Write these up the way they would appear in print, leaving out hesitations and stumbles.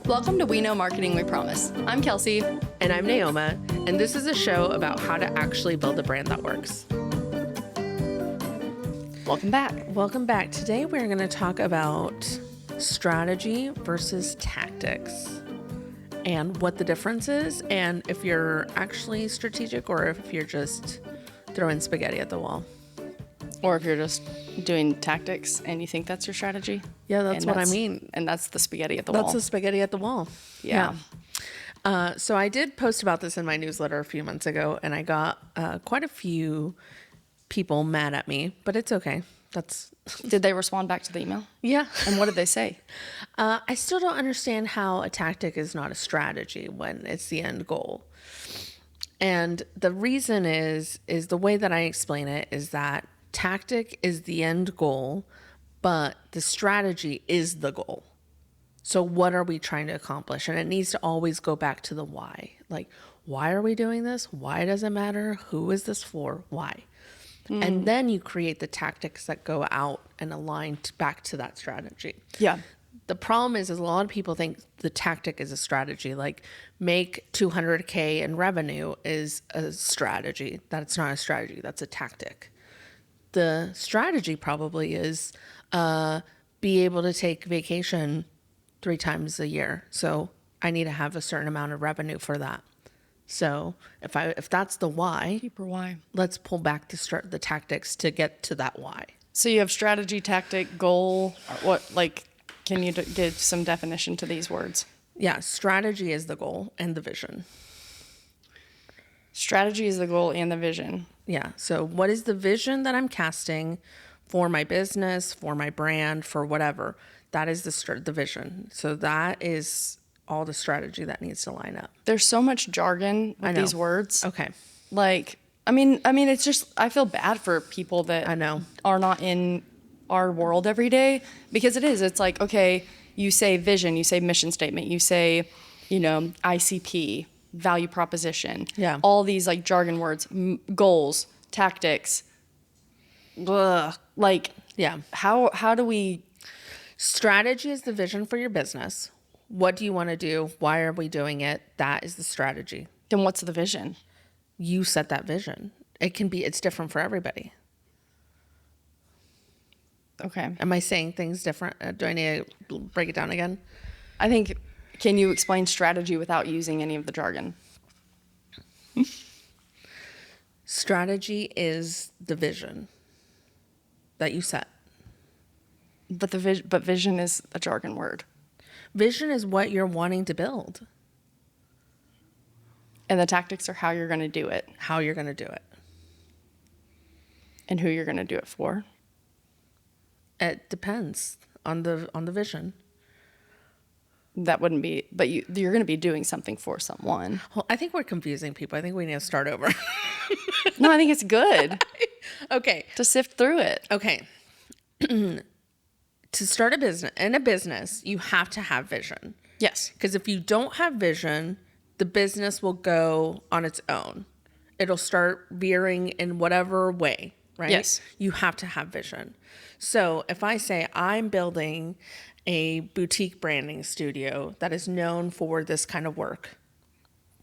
Welcome to We Know Marketing We Promise. I'm Kelsey. And I'm Naoma, and this is a show about how to actually build a brand that works. Welcome back. Welcome back. Today we're going to talk about strategy versus tactics and what the difference is, and if you're actually strategic or if you're just throwing spaghetti at the wall. Or if you're just doing tactics and you think that's your strategy. Yeah, that's what I mean. And that's the spaghetti at the wall. That's the spaghetti at the wall. Yeah. So I did post about this in my newsletter a few months ago, and I got quite a few people mad at me, but it's okay. Did they respond back to the email? Yeah. And what did they say? I still don't understand how a tactic is not a strategy when it's the end goal. And the reason is the way that I explain it is that tactic is the end goal, but the strategy is the goal. So what are we trying to accomplish? And it needs to always go back to the why. Like, why are we doing this? Why does it matter? Who is this for? Why? And then you create the tactics that go out and align back to that strategy. Yeah. The problem is a lot of people think the tactic is a strategy. Like, make 200K in revenue is a strategy. That's not a strategy. That's a tactic. The strategy probably is be able to take vacation 3 times a year. So I need to have a certain amount of revenue for that. So if that's the why, Deeper why. let's pull back the tactics to get to that why. So you have strategy, tactic, goal. Can you give some definition to these words? Yeah, strategy is the goal and the vision. Strategy is the goal and the vision. Yeah. So what is the vision that I'm casting for my business, for my brand, for whatever? That is the vision. So that is all the strategy that needs to line up. There's so much jargon with these words. Okay. It's just, I feel bad for people that I know are not in our world every day, because it's like, okay, you say vision, you say mission statement, you say, ICP, value proposition. Yeah. All these like jargon words, goals, tactics. Blah. Yeah. How do we? Strategy is the vision for your business. What do you want to do? Why are we doing it? That is the strategy. Then what's the vision? You set that vision. It's different for everybody. Okay. Am I saying things different? Do I need to break it down again? I think, can you explain strategy without using any of the jargon? Strategy is the vision that you set. But vision is a jargon word. Vision is what you're wanting to build. And the tactics are how you're going to do it. How you're going to do it. And who you're going to do it for. It depends on the vision. That wouldn't be, but you're going to be doing something for someone. Well, I think we're confusing people. I think we need to start over. No, I think it's good. Okay. To sift through it. Okay. To start a business, you have to have vision. Yes. Because if you don't have vision, the business will go on its own. It'll start veering in whatever way, right? Yes. You have to have vision. So if I say I'm building a boutique branding studio that is known for this kind of work,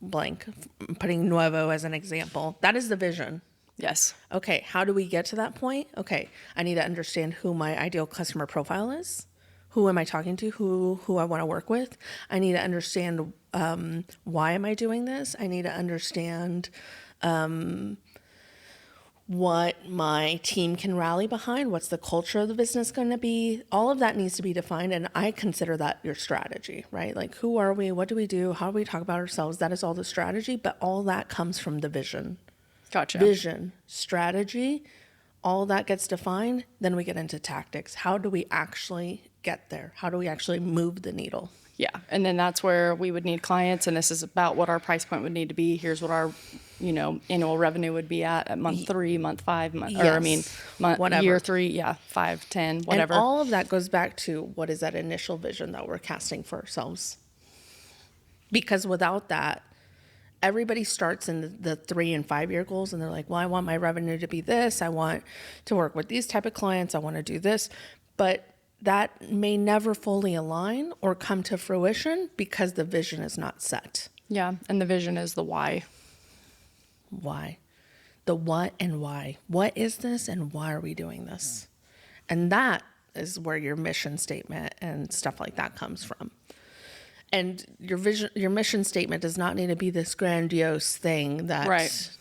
blank, I'm putting Nuevo as an example, that is the vision. Yes. Okay, how do we get to that point? Okay, I need to understand who my ideal customer profile is. Who am I talking to? Who I want to work with? I need to understand why am I doing this? I need to understand what my team can rally behind. What's the culture of the business going to be? All of that needs to be defined, and I consider that your strategy, right? Like, who are we? What do we do? How do we talk about ourselves? That is all the strategy, but all that comes from the vision. Gotcha. Vision, strategy, all that gets defined. Then we get into tactics. How do we actually get there? How do we actually move the needle? Yeah. And then that's where we would need clients. And this is about what our price point would need to be. Here's what our, annual revenue would be at month 3, month 5, Whatever. year 3. Yeah. 5, 10, whatever. And all of that goes back to what is that initial vision that we're casting for ourselves? Because without that, everybody starts in the 3 and 5 year goals and they're like, well, I want my revenue to be this. I want to work with these type of clients. I want to do this. But that may never fully align or come to fruition because the vision is not set. Yeah. And the vision is the why. Why? The what and why. What is this and why are we doing this? And that is where your mission statement and stuff like that comes from. And your vision, your mission statement does not need to be this grandiose thing that Right.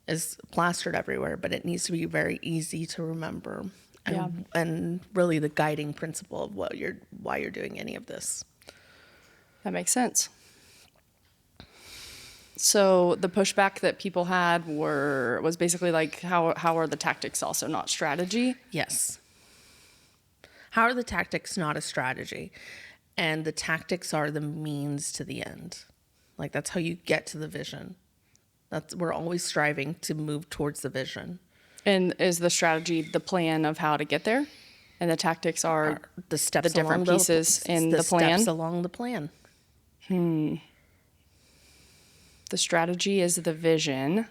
is plastered everywhere, but it needs to be very easy to remember. And really the guiding principle of why you're doing any of this. That makes sense. So the pushback that people had was basically like, how are the tactics also not strategy? Yes. How are the tactics not a strategy? And the tactics are the means to the end. Like that's how you get to the vision. We're always striving to move towards the vision. And is the strategy the plan of how to get there? And the tactics are The steps, the different pieces in the plan? steps along the plan. The strategy is the vision.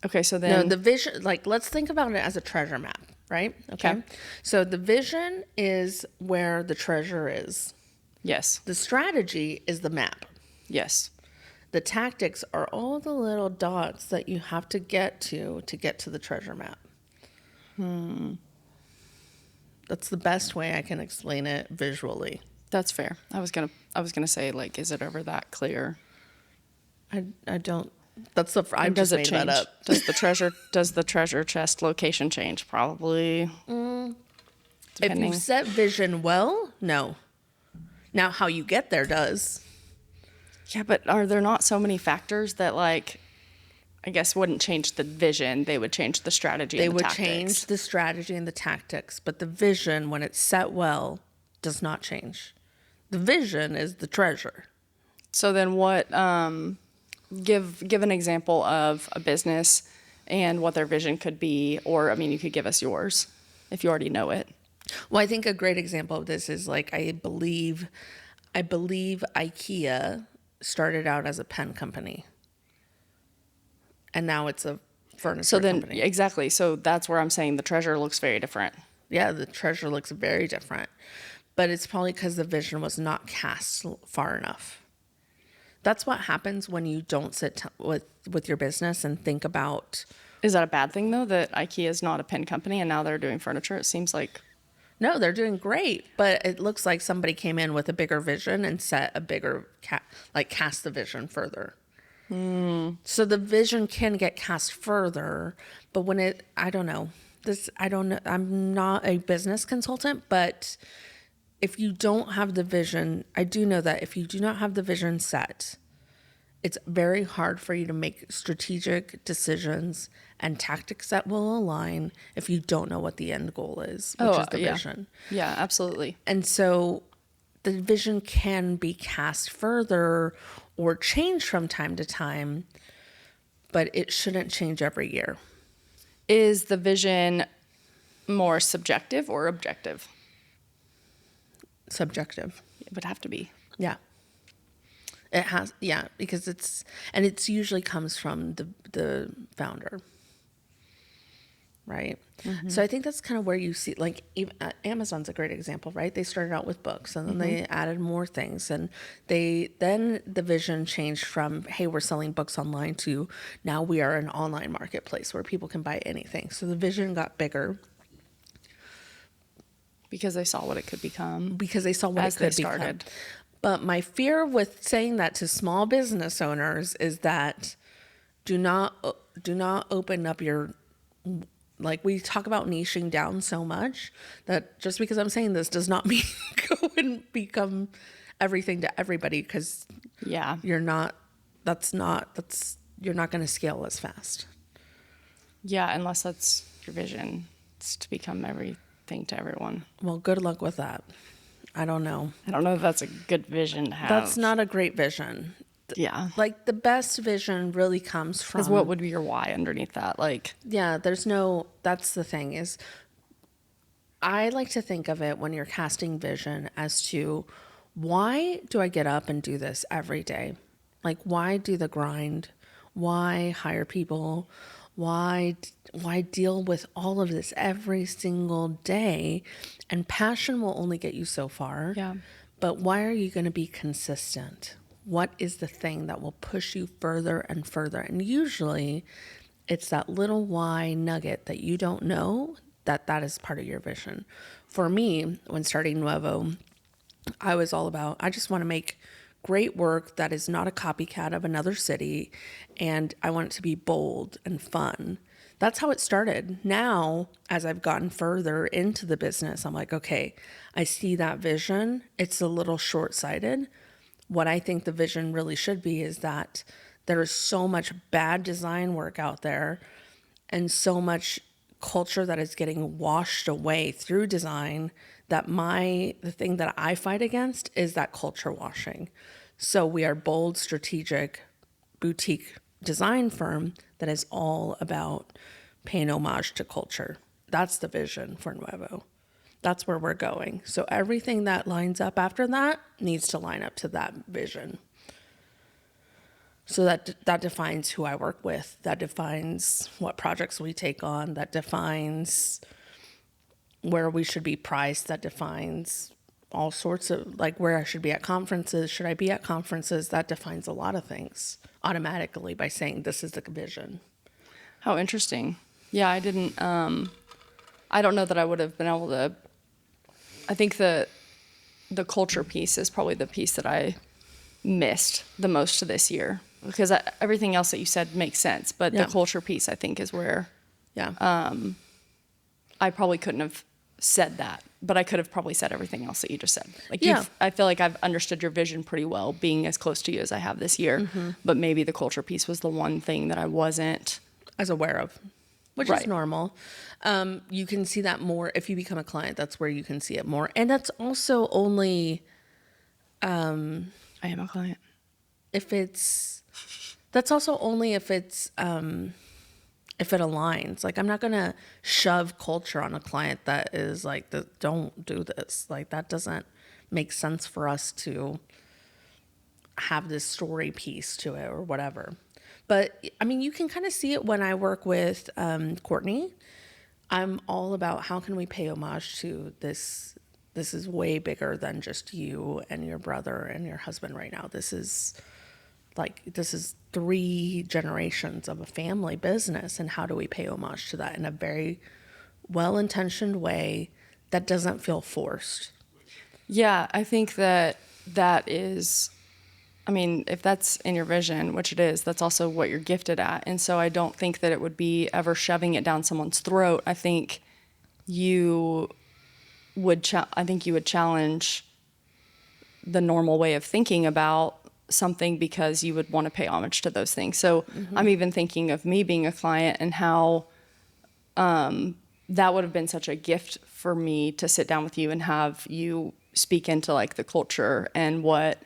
Okay, so then... No, the vision, like, let's think about it as a treasure map, right? Okay. So the vision is where the treasure is. Yes. The strategy is the map. Yes. The tactics are all the little dots that you have to get to the treasure map. That's the best way I can explain it visually. That's fair. I was gonna say, like, is it ever that clear? I don't. That's the. I Does just it made change? that up. Does the treasure chest location change? Probably. If Depending. you set vision well, no. Now how you get there does. Yeah, but are there not so many factors that, like, I guess wouldn't change the vision? They would change the strategy. They and the would tactics. change the strategy and the tactics, but the vision, when it's set well, does not change. The vision is the treasure. So then, what? Give an example of a business and what their vision could be, or I mean, you could give us yours if you already know it. Well, I think a great example of this is like I believe IKEA started out as a pen company, and now it's a furniture So then, company. exactly. So that's where I'm saying the treasure looks very different. Yeah, the treasure looks very different, but it's probably because the vision was not cast far enough. That's what happens when you don't sit with your business and think about. Is that a bad thing though? That IKEA is not a pen company and now they're doing furniture? It seems like. No, they're doing great, but it looks like somebody came in with a bigger vision and set a bigger cast the vision further. So the vision can get cast further, but I don't know. I'm not a business consultant, but if you don't have the vision, I do know that if you do not have the vision set, it's very hard for you to make strategic decisions and tactics that will align if you don't know what the end goal is, which is the vision. Yeah, absolutely. And so the vision can be cast further or change from time to time, but it shouldn't change every year. Is the vision more subjective or objective? Subjective. It would have to be. Yeah. It has, yeah, because it's usually comes from the founder, right? Mm-hmm. So I think that's kind of where you see, like, even, Amazon's a great example, right? They started out with books, and then they added more things, and then the vision changed from, hey, we're selling books online, to now we are an online marketplace where people can buy anything. So the vision got bigger. Because they saw what it could become. Because they saw what it could become. But my fear with saying that to small business owners is that do not open up your, like, we talk about niching down so much that just because I'm saying this does not mean go and become everything to everybody, because you're not going to scale as fast. Yeah, unless that's your vision. It's to become everything to everyone. Well, good luck with that. I don't know. I don't know if that's a good vision to have. That's not a great vision. Yeah. Like, the best vision really comes from... Because what would be your why underneath that? Like... Yeah, that's the thing is, I like to think of it when you're casting vision as to, why do I get up and do this every day? Like, why do the grind? Why hire people? Why deal with all of this every single day? And passion will only get you so far. Yeah. But why are you going to be consistent? What is the thing that will push you further and further? And usually it's that little why nugget that you don't know that is part of your vision. For me, when starting Nuevo, I was all about, I just want to make great work that is not a copycat of another city, and I want it to be bold and fun. That's how it started. Now, as I've gotten further into the business, I'm like, okay, I see that vision. It's a little short-sighted. What I think the vision really should be is that there is so much bad design work out there and so much culture that is getting washed away through design that the thing that I fight against is that culture washing. So we are bold, strategic, boutique design firm that is all about paying homage to culture. That's the vision for Nuevo. That's where we're going. So everything that lines up after that needs to line up to that vision. So that defines who I work with. That defines what projects we take on. That defines where we should be priced. That defines all sorts of, like, where I should be at conferences. Should I be at conferences? That defines a lot of things automatically by saying this is the vision. How interesting. Yeah, I don't know that I would have been able to. I think the culture piece is probably the piece that I missed the most this year, because everything else that you said makes sense, but Yeah. the culture piece, I think, is where Yeah. I probably couldn't have said that, but I could have probably said everything else that you just said. Like, Yeah. I feel like I've understood your vision pretty well, being as close to you as I have this year, but maybe the culture piece was the one thing that I wasn't. As aware of, which Right. is normal. You can see that more if you become a client. That's where you can see it more. And that's also only I am a client. if it's if it aligns. Like, I'm not gonna shove culture on a client that is like, don't do this. Like, that doesn't make sense for us to have this story piece to it or whatever. But I mean, you can kind of see it when I work with Courtney. I'm all about how can we pay homage to this. This is way bigger than just you and your brother and your husband right now. This is 3 generations of a family business, and how do we pay homage to that in a very well-intentioned way that doesn't feel forced? Yeah, I think that is, I mean, if that's in your vision, which it is, that's also what you're gifted at. And so I don't think that it would be ever shoving it down someone's throat. I think you would challenge the normal way of thinking about something because you would want to pay homage to those things. So I'm even thinking of me being a client and how that would have been such a gift for me to sit down with you and have you speak into, like, the culture and what,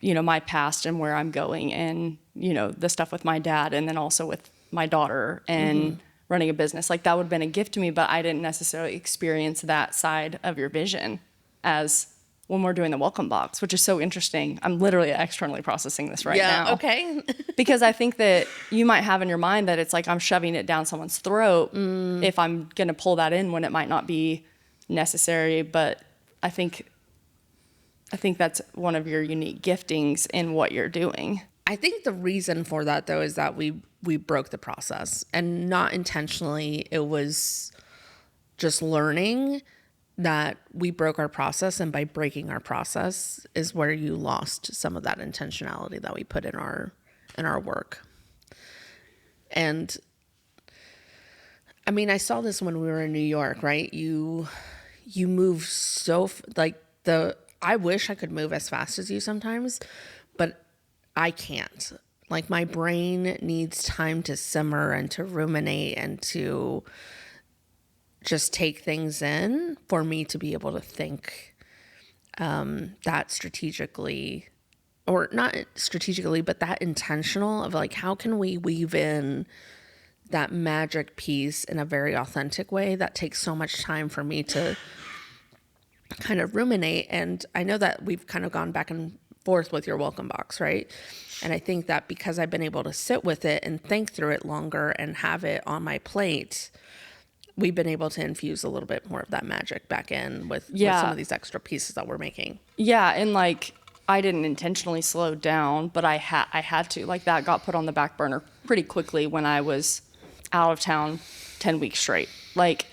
my past and where I'm going, and, the stuff with my dad, and then also with my daughter and running a business. Like, that would have been a gift to me, but I didn't necessarily experience that side of your vision as when we're doing the welcome box, which is so interesting. I'm literally externally processing this right now. Yeah, okay. Because I think that you might have in your mind that it's like I'm shoving it down someone's throat if I'm going to pull that in when it might not be necessary. But I think that's one of your unique giftings in what you're doing. I think the reason for that, though, is that we broke the process, and not intentionally. It was just learning that we broke our process, and by breaking our process is where you lost some of that intentionality that we put in our work. And I mean, I saw this when we were in New York, right? You move so I wish I could move as fast as you sometimes, but I can't. Like, my brain needs time to simmer and to ruminate and to just take things in for me to be able to think that strategically, or not strategically, but that intentional of, like, how can we weave in that magic piece in a very authentic way that takes so much time for me to kind of ruminate. And I know that we've kind of gone back and forth with your welcome box, right? And I think that because I've been able to sit with it and think through it longer and have it on my plate, we've been able to infuse a little bit more of that magic back in with some of these extra pieces that we're making. Yeah, and like I didn't intentionally slow down, but I had to. Like that got put on the back burner pretty quickly when I was out of town 10 weeks straight. Like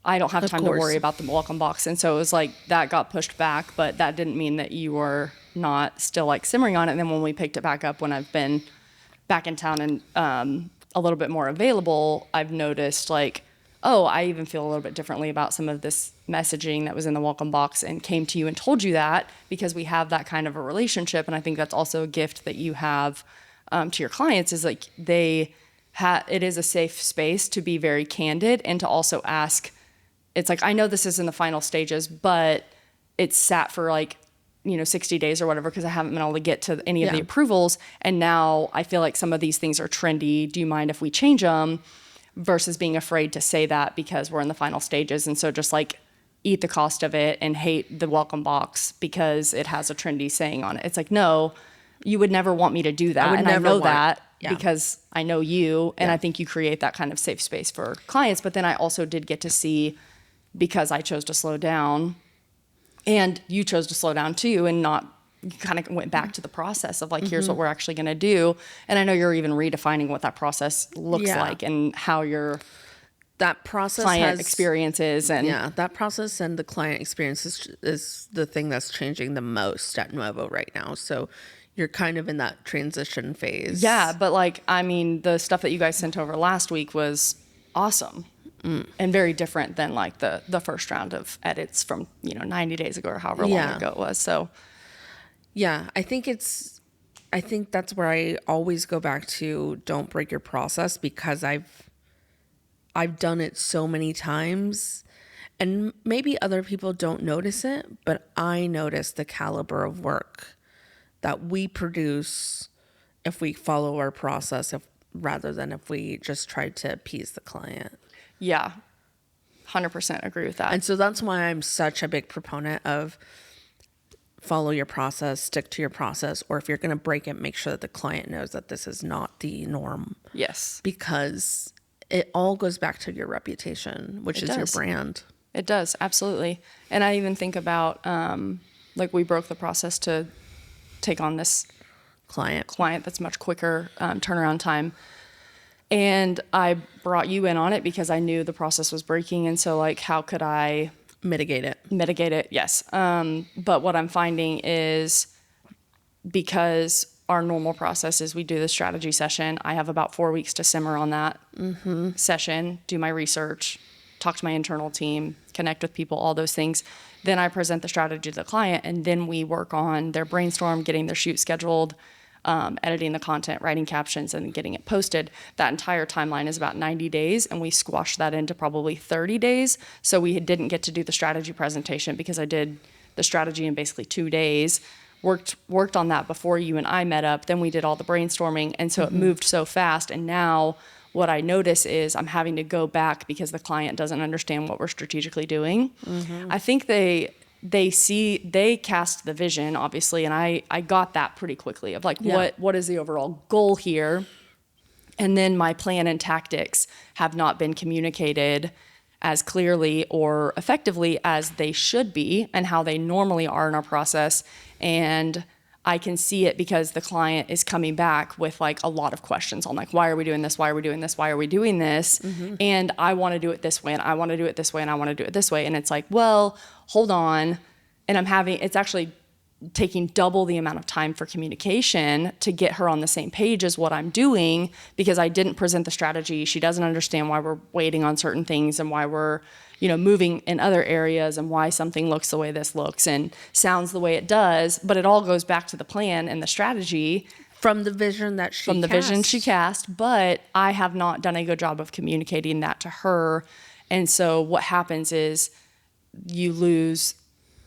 I don't have time to worry about the welcome box. And so it was like that got pushed back, but that didn't mean that you were not still like simmering on it. And then when we picked it back up, when I've been back in town and a little bit more available, I've noticed like, oh, I even feel a little bit differently about some of this messaging that was in the welcome box and came to you and told you that because we have that kind of a relationship. And I think that's also a gift that you have to your clients is like it is a safe space to be very candid and to also ask. It's like, I know this is in the final stages, but it's sat for like, 60 days or whatever because I haven't been able to get to any of the approvals. And now I feel like some of these things are trendy. Do you mind if we change them? Versus being afraid to say that because we're in the final stages. And so just like eat the cost of it and hate the welcome box because it has a trendy saying on it. It's like, no, you would never want me to do that. And I know that because I know you. And I think you create that kind of safe space for clients. But then I also did get to see, because I chose to slow down and you chose to slow down too and not kind of went back to the process of like, here's what we're actually going to do. And I know you're even redefining what that process looks like and how your that process client experience is. And that process and the client experience is the thing that's changing the most at Nuevo right now. So you're kind of in that transition phase. Yeah. But like, I mean, the stuff that you guys sent over last week was awesome. And very different than like the first round of edits from, 90 days ago or however long ago it was. So yeah, I think that's where I always go back to don't break your process because I've done it so many times and maybe other people don't notice it, but I notice the caliber of work that we produce if we follow our process rather than if we just try to appease the client. Yeah, 100% agree with that. And so that's why I'm such a big proponent of follow your process, stick to your process, or if you're going to break it, make sure that the client knows that this is not the norm. Yes. Because it all goes back to your reputation, which is your brand. It does, absolutely. And I even think about, like we broke the process to take on this client that's much quicker turnaround time. And I brought you in on it because I knew the process was breaking. And so like, how could I mitigate it? Yes. But what I'm finding is because our normal process is we do the strategy session, I have about 4 weeks to simmer on that session, do my research, talk to my internal team, connect with people, all those things. Then I present the strategy to the client, and then we work on their brainstorm, getting their shoot scheduled, editing the content, writing captions, and getting it posted. That entire timeline is about 90 days, and we squashed that into probably 30 days. So we didn't get to do the strategy presentation because I did the strategy in basically 2 days, worked on that before you and I met up. Then we did all the brainstorming, and so it moved so fast. And now what I notice is I'm having to go back because the client doesn't understand what we're strategically doing. I think they cast the vision, obviously, and I got that pretty quickly of like, what is the overall goal here? And then my plan and tactics have not been communicated as clearly or effectively as they should be and how they normally are in our process. And I can see it because the client is coming back with like a lot of questions on like, why are we doing this? Why are we doing this? Why are we doing this? And I want to do it this way, and I want to do it this way, and I want to do it this way. And it's like, well, hold on. And it's actually taking double the amount of time for communication to get her on the same page as what I'm doing because I didn't present the strategy. She doesn't understand why we're waiting on certain things and why we're, moving in other areas and why something looks the way this looks and sounds the way it does. But it all goes back to the plan and the strategy. From the vision she cast. But I have not done a good job of communicating that to her. And so what happens is you lose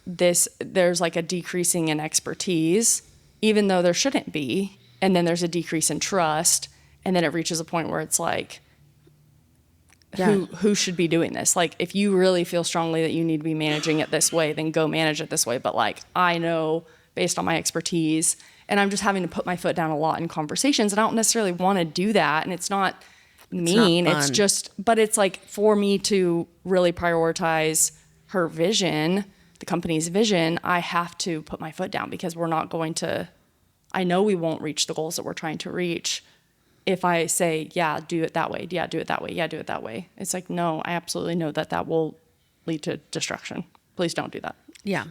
there's like a decreasing in expertise, even though there shouldn't be. And then there's a decrease in trust. And then it reaches a point where it's like, who should be doing this? Like, if you really feel strongly that you need to be managing it this way, then go manage it this way. But like, I know based on my expertise. And I'm just having to put my foot down a lot in conversations. And I don't necessarily want to do that. And it's not mean. It's just, but it's like for me to really prioritize her vision, the company's vision, I have to put my foot down because we're not going to, I know we won't reach the goals that we're trying to reach if I say, yeah, do it that way. Yeah, do it that way. Yeah, do it that way. It's like, no, I absolutely know that that will lead to destruction. Please don't do that. Yeah.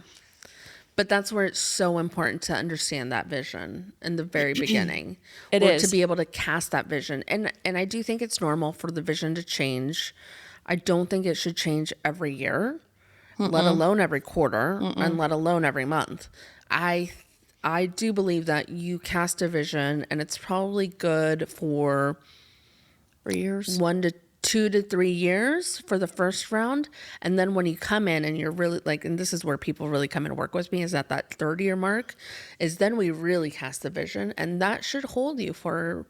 But that's where it's so important to understand that vision in the very beginning. It or is. to be able to cast that vision. And I do think it's normal for the vision to change. I don't think it should change every year, let alone every quarter, and let alone every month. I do believe that you cast a vision, and it's probably good for 3 years. 1 to 2 to 3 years for the first round. And then when you come in and you're really like, and this is where people really come and work with me, is at that 3rd-year mark, is then we really cast the vision. And that should hold you for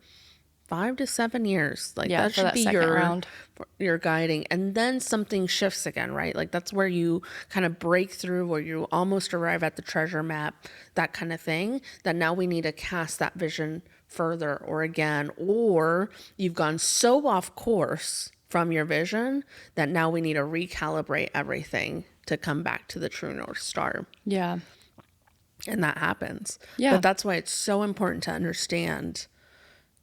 5 to 7 years. Like Yeah, that for should that be second round. your guiding. And then something shifts again, right? Like that's where you kind of break through, where you almost arrive at the treasure map, that kind of thing, that now we need to cast that vision further or again, or you've gone so off course from your vision that now we need to recalibrate everything to come back to the true North Star. Yeah. And that happens. Yeah. But that's why it's so important to understand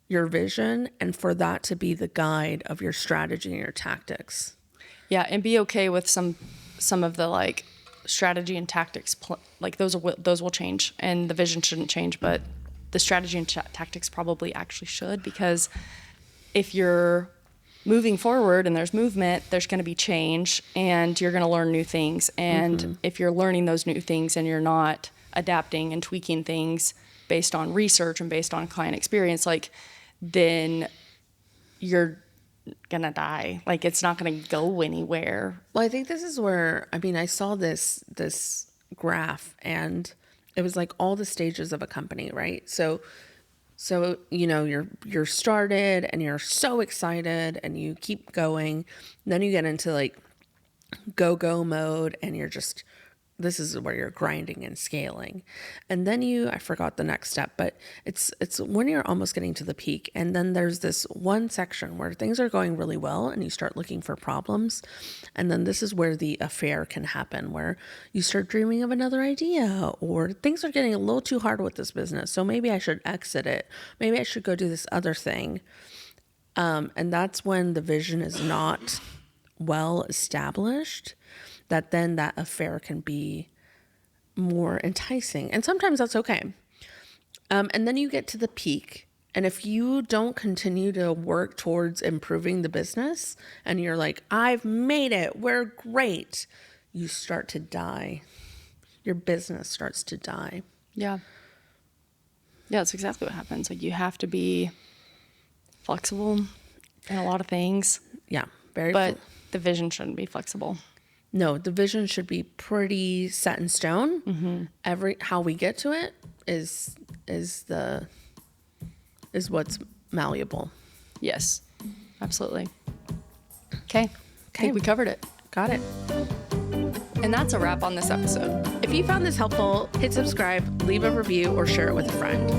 your vision and for that to be the guide of your strategy and your tactics. Yeah, and be okay with some of the like strategy and tactics, like those will change, and the vision shouldn't change, but the strategy and tactics probably actually should, because if you're moving forward and there's movement, there's going to be change, and you're going to learn new things. And if you're learning those new things and you're not adapting and tweaking things based on research and based on client experience, like then you're gonna die. Like it's not gonna go anywhere. Well, I think this is where, I mean, I saw this graph, and it was like all the stages of a company, right? So you know, you're started and you're so excited and you keep going. Then you get into like go mode, and you're just, this is where you're grinding and scaling. And then I forgot the next step, but it's when you're almost getting to the peak. And then there's this one section where things are going really well and you start looking for problems. And then this is where the affair can happen, where you start dreaming of another idea, or things are getting a little too hard with this business. So maybe I should exit it. Maybe I should go do this other thing. And that's when the vision is not well established, that then that affair can be more enticing. And sometimes that's okay. And then you get to the peak. And if you don't continue to work towards improving the business and you're like, I've made it, we're great, you start to die. Your business starts to die. Yeah. Yeah, that's exactly what happens. Like you have to be flexible in a lot of things. Yeah, but the vision shouldn't be flexible. No, the vision should be pretty set in stone. Mm-hmm. How we get to it is what's malleable. Yes, absolutely. Okay. I think we covered it. Got it. And that's a wrap on this episode. If you found this helpful, hit subscribe, leave a review, or share it with a friend.